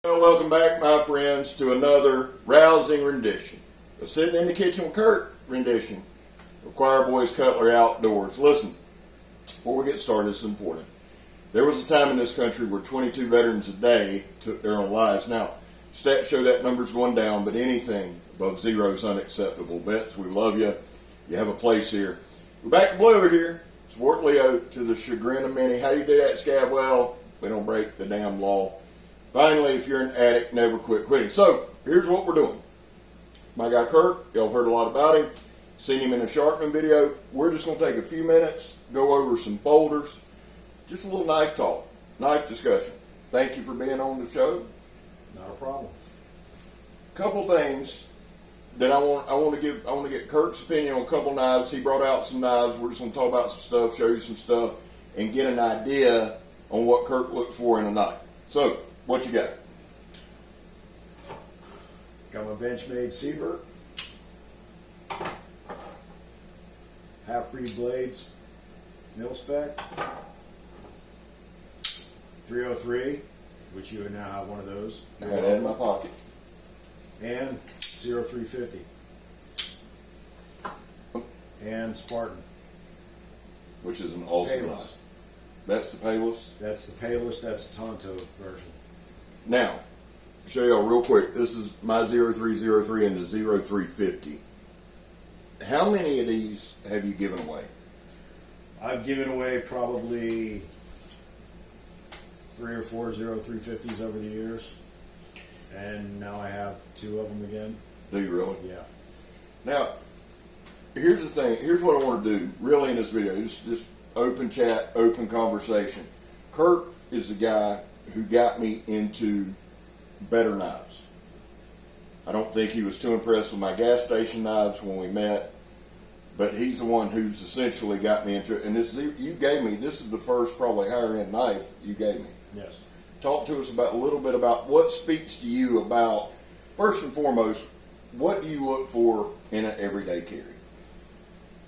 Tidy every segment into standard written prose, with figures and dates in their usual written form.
Well, welcome back, my friends, to another rousing rendition. A Sitting in the Kitchen with Kirk rendition of Choir Boys Cutlery Outdoors. Listen, before we get started, this is important. There was a time in this country where 22 veterans a day took their own lives. Now, stats show that number's going down, but anything above zero is unacceptable. Vets, we love you. You have a place here. We're back to Blue here. Sport Leo to the chagrin of many. How do you do that, Scab? Well, we don't break the damn law. Finally, if you're an addict, never quit quitting. So, here's what we're doing. My guy Kirk, y'all have heard a lot about him. Seen him in a sharpening video. We're just going to take a few minutes, go over some folders. Just a little knife talk, knife discussion. Thank you for being on the show. Not a problem. Couple things that I want to get Kirk's opinion on a couple knives. He brought out some knives. We're just going to talk about some stuff, show you some stuff, and get an idea on what Kirk looked for in a knife. So, what you got? Got my Benchmade Seabird. Half-breed blades. Mil spec. 303, which you now have one of those. I had that in my pocket. And 0350. And Spartan. Which is an awesome Payless. knife. That's the Payless? That's the Payless, that's the Tonto version. Now, show y'all real quick. This is my 0303 and the 0350. How many of these have you given away? I've given away probably 3 or 4 0350s over the years. And now I have 2 of them again. Do you really? Yeah. Now, here's the thing. Here's what I want to do, really, in this video. Just open chat, open conversation. Kirk is the guy who got me into better knives. I don't think he was too impressed with my gas station knives when we met, but he's the one who's essentially got me into it. And this is the first probably higher end knife you gave me. Yes. Talk to us about a little bit about what speaks to you about, first and foremost, what do you look for in an everyday carry?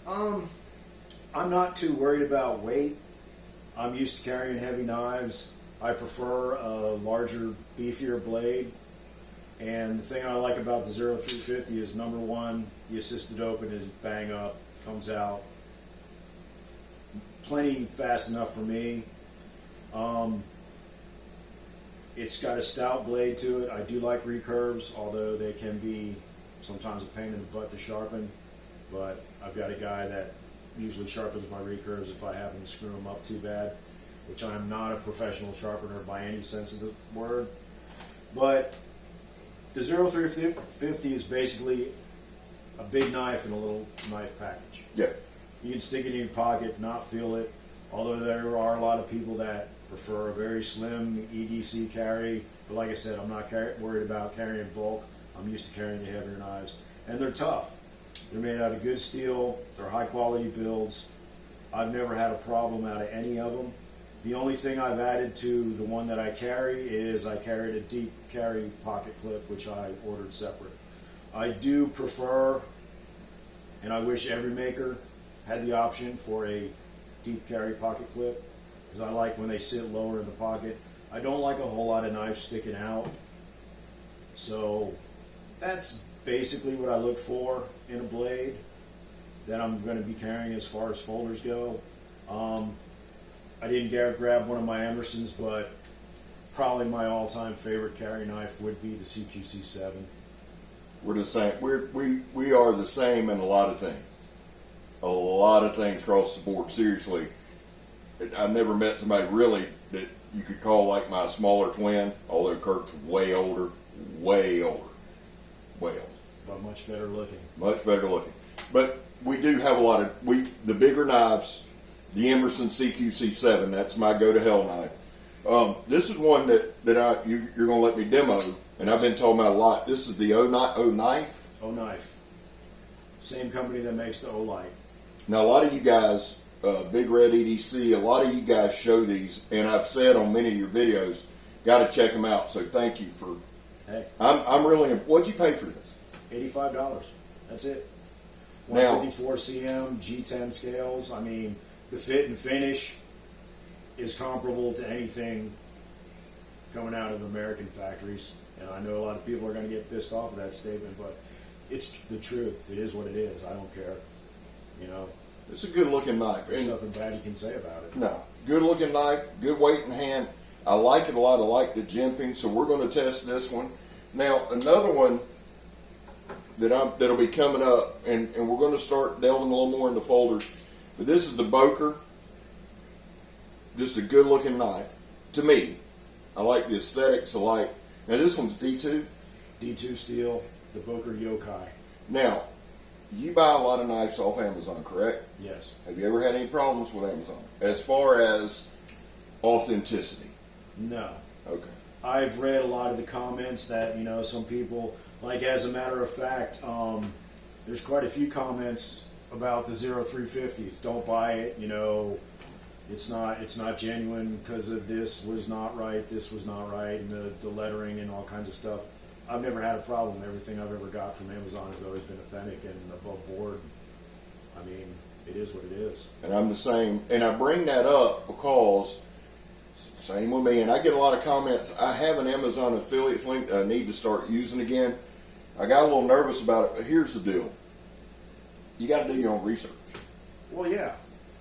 I'm not too worried about weight. I'm used to carrying heavy knives. I prefer a larger, beefier blade. And the thing I like about the 0350 is, number one, the assisted open is bang up, comes out plenty fast enough for me. It's got a stout blade to it. I do like recurves, although they can be sometimes a pain in the butt to sharpen. But I've got a guy that usually sharpens my recurves if I happen to screw them up too bad, which I'm not a professional sharpener by any sense of the word. But the 0350 is basically a big knife in a little knife package. Yeah. You can stick it in your pocket, not feel it, although there are a lot of people that prefer a very slim EDC carry. But like I said, I'm not worried about carrying bulk. I'm used to carrying the heavier knives. And they're tough. They're made out of good steel. They're high quality builds. I've never had a problem out of any of them. The only thing I've added to the one that I carry is I carried a deep carry pocket clip, which I ordered separate. I do prefer, and I wish every maker had the option for a deep carry pocket clip, because I like when they sit lower in the pocket. I don't like a whole lot of knives sticking out. So that's basically what I look for in a blade that I'm going to be carrying as far as folders go. I didn't grab one of my Emersons, but probably my all-time favorite carry knife would be the CQC7. We're the same. We are the same in a lot of things. A lot of things across the board. Seriously, I've never met somebody really that you could call like my smaller twin, although Kirk's way older. But much better looking. Much better looking. But we do have a lot of, the bigger knives, the Emerson CQC7, that's my go-to-hell knife. This is one that you're going to let me demo, and I've been talking about a lot. This is the O knife. O knife. Same company that makes the O light. Now, a lot of you guys, Big Red EDC, a lot of you guys show these, and I've said on many of your videos, got to check them out. So thank you for. Hey. I'm really. What'd you pay for this? $85. That's it. Now, 154 cm, G10 scales. I mean, the fit and finish is comparable to anything coming out of American factories. And I know a lot of people are going to get pissed off at that statement, but it's the truth. It is what it is. I don't care. You know, It's a good looking knife. there's nothing bad you can say about it. No, good looking knife, good weight in hand. I like it a lot. I like the jimping, so we're going to test this one. Now, another one that'll be coming up, and we're going to start delving a little more into folders. But this is the Boker. Just a good looking knife. To me, I like the aesthetics. I like. Now this one's D2. D2 steel, the Boker Yokai. Now, you buy a lot of knives off Amazon, correct? Yes. Have you ever had any problems with Amazon as far as authenticity? No. Okay. I've read a lot of the comments that, you know, some people, like as a matter of fact, there's quite a few comments about the 0350s. Don't buy it, you know, it's not genuine because of this was not right, and the lettering and all kinds of stuff. I've never had a problem. Everything I've ever got from Amazon has always been authentic and above board. I mean, it is what it is. And I'm the same. And I bring that up because, same with me, and I get a lot of comments. I have an Amazon affiliates link that I need to start using again. I got a little nervous about it, but here's the deal. You got to do your own research. Well, yeah.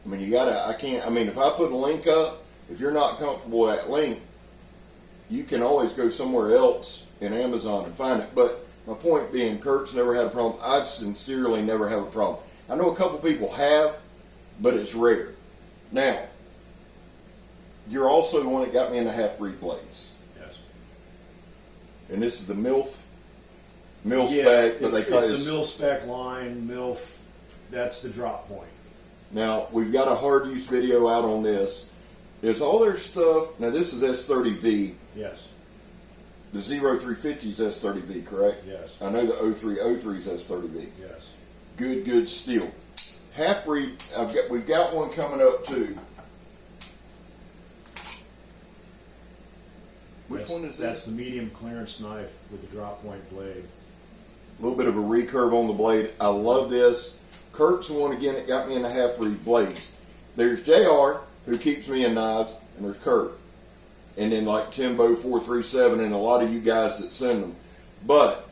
I mean, if I put a link up, if you're not comfortable with that link, you can always go somewhere else in Amazon and find it. But my point being, Kirk's never had a problem. I've sincerely never have a problem. I know a couple people have, but it's rare. Now, you're also the one that got me into half-breed blades. Yes. And this is the MILF Yeah, spec, but it's the mil-spec line, MILF, that's the drop point. Now, we've got a hard use video out on this. There's all their stuff. Now, this is S30V. Yes. The 0350 is S30V, correct? Yes. I know the 0303 is S30V. Yes. Good steel. Half-breed, we've got one coming up too. Which one is that? That's the medium clearance knife with the drop point blade. A little bit of a recurve on the blade. I love this. Kirk's the one again that got me into half-breed blades. There's JR, who keeps me in knives, and there's Kirk. And then like Timbo 437 and a lot of you guys that send them. But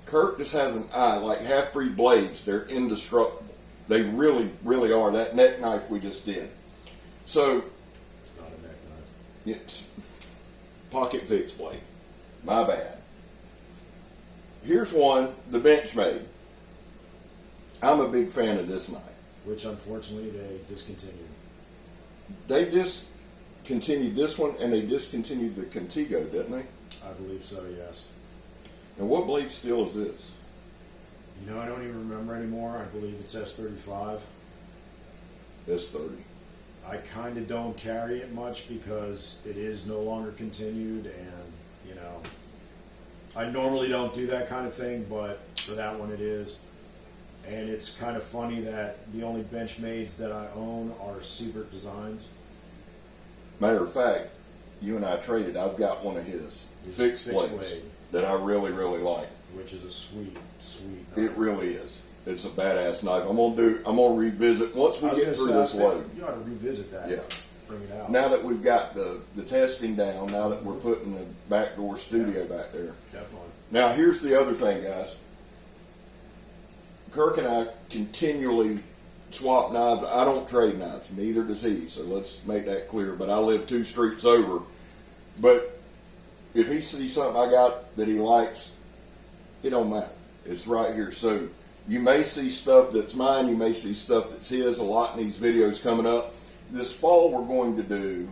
Kirk just has an eye. Like half-breed blades, they're indestructible. They really, really are. That neck knife we just did. So, It's not a neck knife. it's pocket fixed blade. My bad. Here's one, the Benchmade. I'm a big fan of this knife. Which unfortunately they discontinued. They discontinued this one and they discontinued the Contigo, didn't they? I believe so, yes. And what blade steel is this? You know, I don't even remember anymore. I believe it's S35. S30. I kind of don't carry it much because it is no longer continued, and, you know, I normally don't do that kind of thing, but for that one it is. And it's kind of funny that the only Benchmades that I own are Siebert designs. Matter of fact, you and I traded. I've got one of his fixed blades blade, that I really, really like. which is a sweet knife. It really is. It's a badass knife. I'm gonna revisit once we get through this load. You ought to revisit that. Yeah. Bring it out. Now that we've got the testing down, now that we're putting the backdoor studio back there. Definitely. Now here's the other thing, guys. Kirk and I continually swap knives. I don't trade knives, neither does he, so let's make that clear. But I live 2 streets over. But if he sees something I got that he likes, it don't matter. It's right here. So you may see stuff that's mine, you may see stuff that's his, a lot in these videos coming up. This fall we're going to do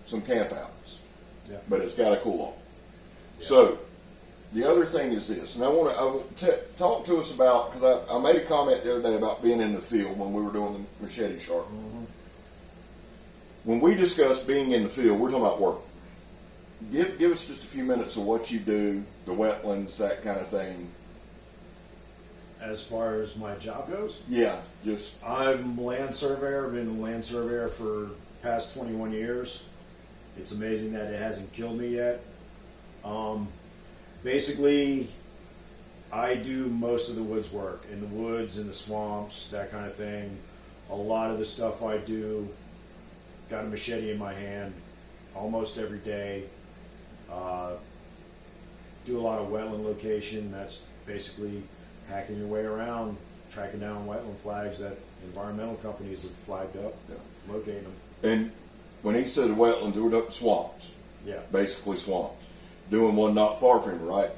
some camp outings. Yeah. But it's got to cool off. Yeah. So the other thing is this, and I want to talk to us about, because I made a comment the other day about being in the field when we were doing the machete sharp. Mm-hmm. When we discuss being in the field, we're talking about work. Give us just a few minutes of what you do, the wetlands, that kind of thing. As far as my job goes? Yeah, just I'm land surveyor. I've been a land surveyor for past 21 years. It's amazing that it hasn't killed me yet. Basically, I do most of the woods work, in the woods, in the swamps, that kind of thing. A lot of the stuff I do, got a machete in my hand almost every day. Do a lot of wetland location. That's basically hacking your way around, tracking down wetland flags that environmental companies have flagged up, locating them. And when he said wetlands, we're up swamps. Yeah. Basically swamps. Doing one not far from him, right?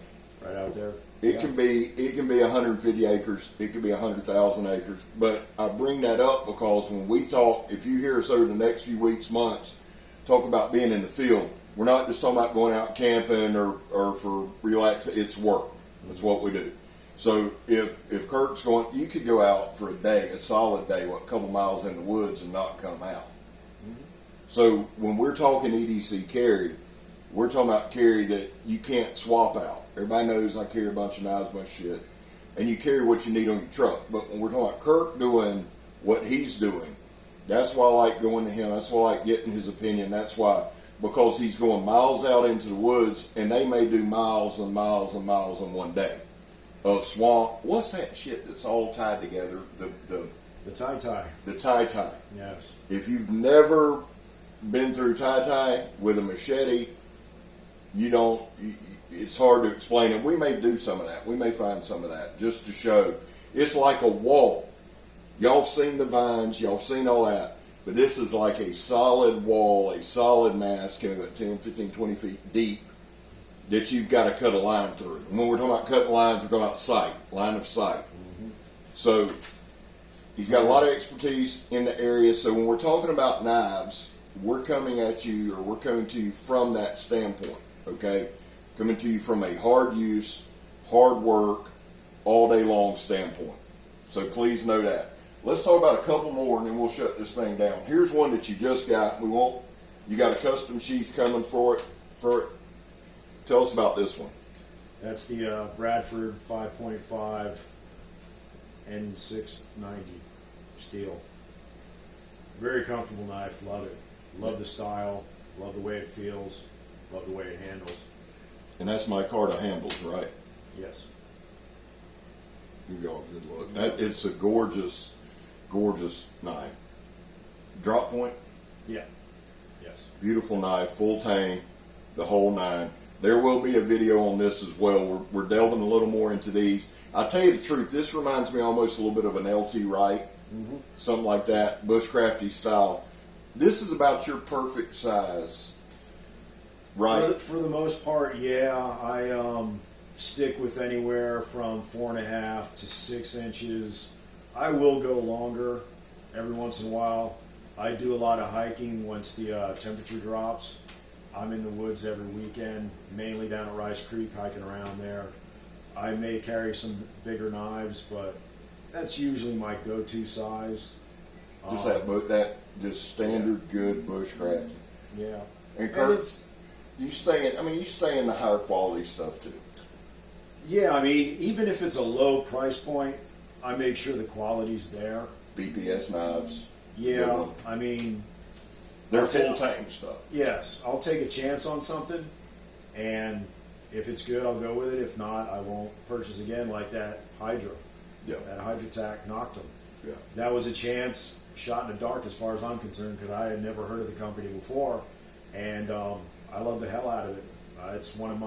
Right out there. It can be 150 acres. It could be 100,000 acres. But I bring that up because when we talk, if you hear us over the next few weeks, months, talk about being in the field, we're not just talking about going out camping or for relax. It's work. That's what we do. So if Kirk's going, you could go out for a day, a solid day, a couple miles in the woods and not come out. So when we're talking EDC carry, we're talking about carry that you can't swap out. Everybody knows I carry a bunch of knives, a bunch of shit, and you carry what you need on your truck. But when we're talking about Kirk doing what he's doing, that's why I like going to him. That's why I like getting his opinion. That's why, because he's going miles out into the woods, and they may do miles and miles and miles in one day of swamp. What's that shit that's all tied together? The tie-tie. The tie-tie. Yes. If you've never been through tie-tie with a machete, you don't. It's hard to explain it. We may do some of that. We may find some of that just to show. It's like a wall. Y'all have seen the vines. Y'all have seen all that. But this is like a solid wall, a solid mass, kind of about 10, 15, 20 feet deep that you've got to cut a line through. And when we're talking about cutting lines, we're talking about sight, line of sight. So he's got a lot of expertise in the area. So when we're talking about knives, we're coming at you, or we're coming to you from that standpoint, okay? Coming to you from a hard use, hard work, all day long standpoint. So please know that. Let's talk about a couple more and then we'll shut this thing down. Here's one that you just got. You got a custom sheath coming for it. Tell us about this one. That's the Bradford 5.5 N690 steel. Very comfortable knife. Love it. Love the style. Love the way it feels. Love the way it handles. And that's my Micarta handles, right? Yes. Give y'all a good look. It's a gorgeous, gorgeous knife. Drop point? Yeah. Yes. Beautiful knife, full tang, the whole nine. There will be a video on this as well. We're delving a little more into these. I'll tell you the truth, this reminds me almost a little bit of an LT Wright, something like that, bushcrafty style. This is about your perfect size, right? For the most part, yeah. I stick with anywhere from 4.5 to 6 inches. I will go longer every once in a while. I do a lot of hiking once the temperature drops. I'm in the woods every weekend, mainly down at Rice Creek, hiking around there. I may carry some bigger knives, but that's usually my go-to size. Just just standard good bushcraft. Yeah. And Kirk, you stay in the higher quality stuff too. Yeah, I mean, even if it's a low price point, I make sure the quality's there. BPS knives. Yeah, I mean, they're full tang stuff. Yes, I'll take a chance on something, and if it's good, I'll go with it. If not, I won't purchase again. Like that Hydra. Yeah. That Hydra-Tac Noctum. Yeah. That was a chance, shot in the dark as far as I'm concerned, because I had never heard of the company before, and I love the hell out of it. It's one of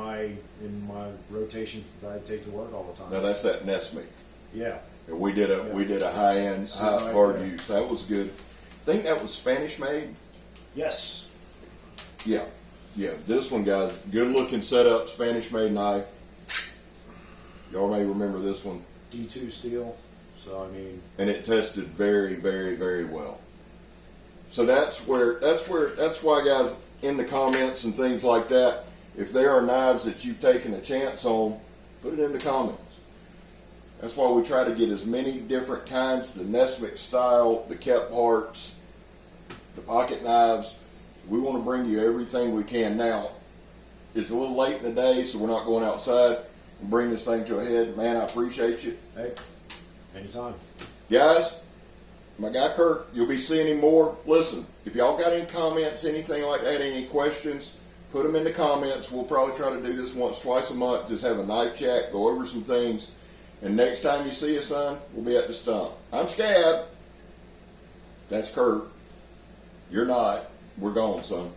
in my rotation that I take to work all the time. Now that's that Nesmic. Yeah. And we did a high end, hard use. That was good. I think that was Spanish made. Yes. Yeah. Yeah. This one, guys, good looking setup, Spanish made knife. Y'all may remember this one. D2 steel. So I mean. And it tested very, very, very well. So that's why, guys, in the comments and things like that, if there are knives that you've taken a chance on, put it in the comments. That's why we try to get as many different kinds, the Nesmic style, the kept parts, the pocket knives. We want to bring you everything we can. Now, it's a little late in the day, so we're not going outside and bring this thing to a head. Man, I appreciate you. Hey, anytime. Guys, my guy Kirk, you'll be seeing him more. Listen, if y'all got any comments, anything like that, any questions, put them in the comments. We'll probably try to do this once, twice a month. Just have a knife chat, go over some things. And next time you see us, son, we'll be at the stump. I'm Scab. That's Kirk. You're not. We're gone, son.